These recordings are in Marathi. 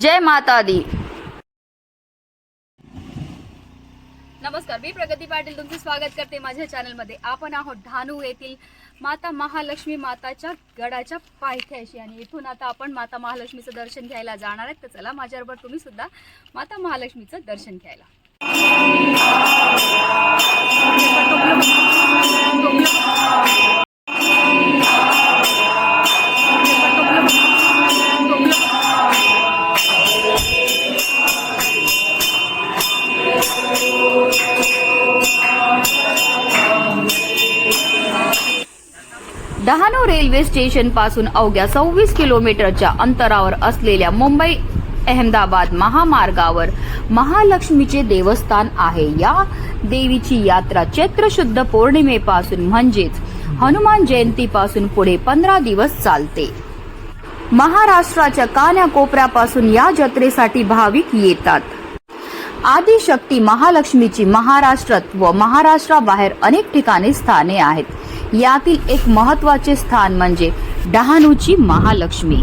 जय माता दी। नमस्कार, मी प्रगती पाटील तुमचे स्वागत करते माझ्या चॅनलमध्ये। आपण आहोत डहाणू येथील माता महालक्ष्मी माताच्या गडाच्या पायथ्याशी आणि इथून आता आपण माता महालक्ष्मीचं दर्शन घ्यायला जाणार आहेत। तर चला माझ्याबरोबर तुम्ही सुद्धा माता महालक्ष्मीचं दर्शन घ्यायला। डहाणू रेल्वे स्टेशन पासून अवघ्या 26 किलोमीटरच्या अंतरावर असलेल्या मुंबई अहमदाबाद महामार्गावर महालक्ष्मीचे देवस्थान आहे। या देवीची यात्रा चैत्र शुद्ध पौर्णिमेपासून म्हणजेच हनुमान जयंतीपासून पुढे 15 दिवस चालते। महाराष्ट्राच्या कानाकोपऱ्यापासून या जत्रेसाठी भाविक येतात। आदिशक्ती महालक्ष्मीची महाराष्ट्रात व महाराष्ट्राबाहेर अनेक ठिकाणी स्थाने आहेत। यातील एक महत्त्वाचे स्थान म्हणजे डहाणूची महालक्ष्मी।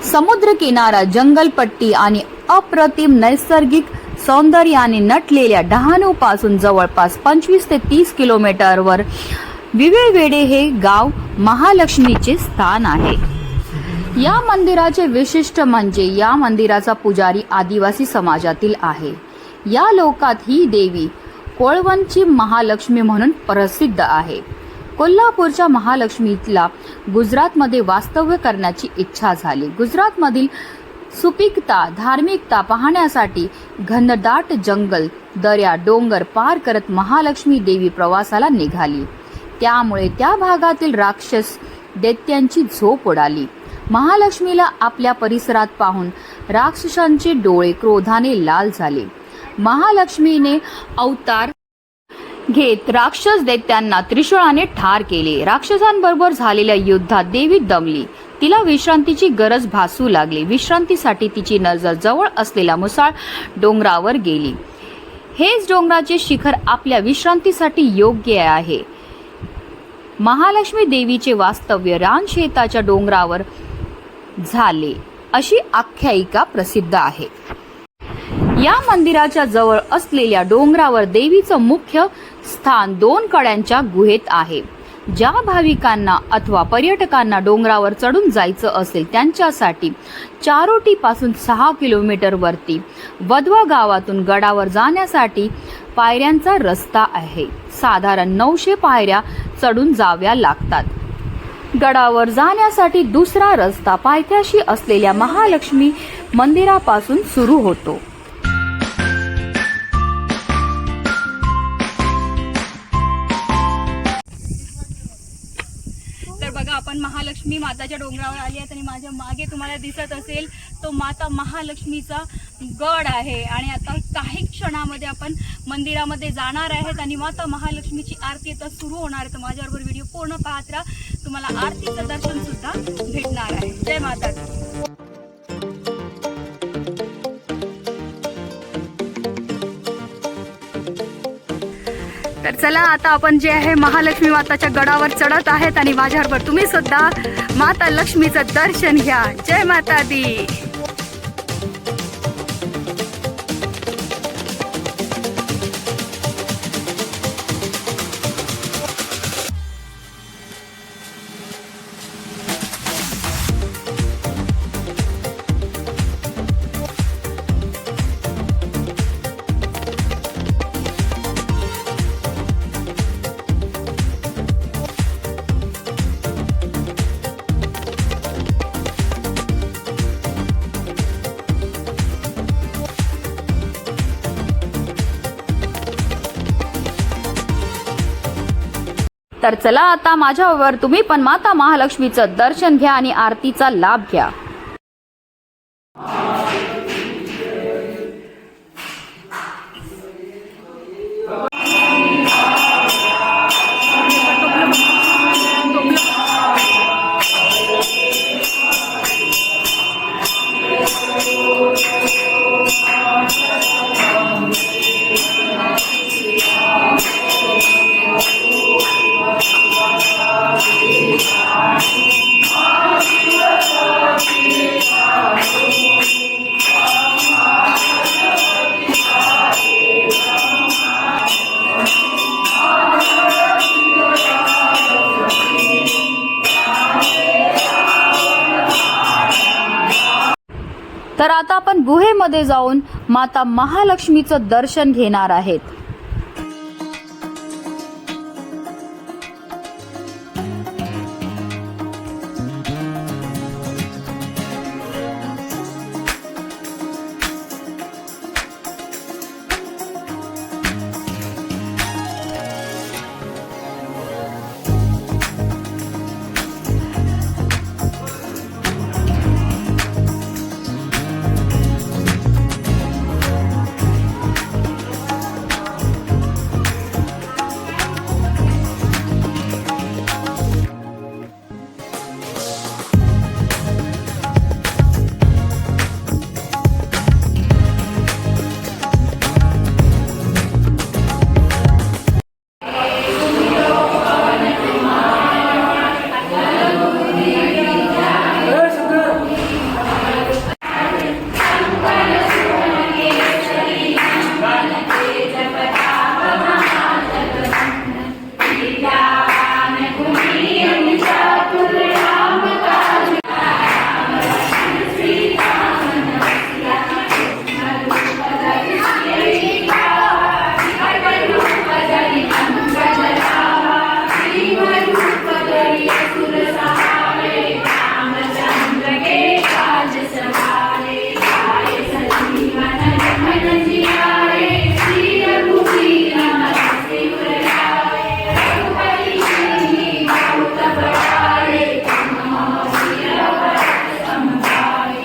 समुद्र किनारा, जंगलपट्टी आणि अप्रतिम नैसर्गिक सौंदर्याने नटलेल्या डहाणू पासून जवळपास 25 ते 30 किलोमीटरवर विवेळवेढे हे गाव महालक्ष्मीचे स्थान आहे। या मंदिराचे विशिष्ट म्हणजे या मंदिराचा पुजारी आदिवासी समाजातील आहे। या लोकात ही देवी कोळवणची महालक्ष्मी म्हणून प्रसिद्ध आहे। कोल्हापूरच्या महालक्ष्मीला गुजरातमध्ये वास्तव्य करण्याची इच्छा झाली। गुजरातमधील सुपीकता, धार्मिकता पाहण्यासाठी घनदाट जंगल, दऱ्या, डोंगर पार करत महालक्ष्मी देवी प्रवासाला निघाली। त्यामुळे त्या भागातील राक्षस दैत्यांची झोप उडाली। महालक्ष्मीला आपल्या परिसरात पाहून राक्षसांचे डोळे क्रोधाने लाल झाले। महालक्ष्मीने अवतार घेत राक्षस दैत्यांना त्रिशूळाने ठार केले। राक्षसांबरोबर झालेल्या युद्धात देवी दमली, तिला विश्रांतीची गरज भासू लागली। विश्रांतीसाठी तिची नजर जवळ असलेल्या मुसाळ डोंगरावर गेली। हेच डोंगराचे शिखर आपल्या विश्रांतीसाठी योग्य आहे। महालक्ष्मी देवीचे वास्तव्य रानशेताच्या डोंगरावर झाले अशी आख्यायिका प्रसिद्ध आहे। या मंदिराच्या जवळ असलेल्या डोंगरावर देवीचं मुख्य स्थान 2 कड्यांच्या गुहेत आहे। ज्या भाविकांना अथवा पर्यटकांना डोंगरावर चढून जायचं असेल त्यांच्यासाठी चारोटी पासून 6 किलोमीटर वरती वदवा गावातून गडावर जाण्यासाठी पायऱ्यांचा रस्ता आहे। साधारण 900 पायऱ्या चढून जाव्या लागतात। गडावर जाण्यासाठी दुसरा रस्ता पायथ्याशी असलेल्या महालक्ष्मी मंदिरापासून सुरू होतो। तर बघा, आपण महालक्ष्मी माताच्या डोंगरावर आली आहेत आणि माझ्या मागे तुम्हाला दिसत असेल तो माता महालक्ष्मीचा गड आहे। आणि आता काही क्षणामध्ये आपण मंदिरामध्ये जाणार आहेत आणि माता महालक्ष्मीची आरती आता सुरू होणार आहे। तर माझ्याबरोबर व्हिडिओ पूर्ण पाहत राहा, तुम्हाला आरतीचं दर्शन सुद्धा भेटणार आहे। जय माता दी। तर चला आता आपण जे आहे महालक्ष्मी माताच्या गडावर चढत आहेत आणि माझ्याबरोबर तुम्ही सुद्धा माता लक्ष्मीचं दर्शन घ्या। जय माता दी। तर चला आता माझ्याबरोबर तुम्ही पण माता महालक्ष्मीचं दर्शन घ्या आणि आरतीचा लाभ घ्या। तर आता आपण गुहेमध्ये जाऊन माता महालक्ष्मीचं दर्शन घेणार आहेत.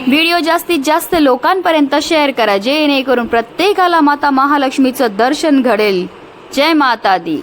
व्हिडिओ जास्तीत जास्त लोकांपर्यंत शेअर करा जेणेकरून प्रत्येकाला माता महालक्ष्मीचं दर्शन घडेल. जय माता दी.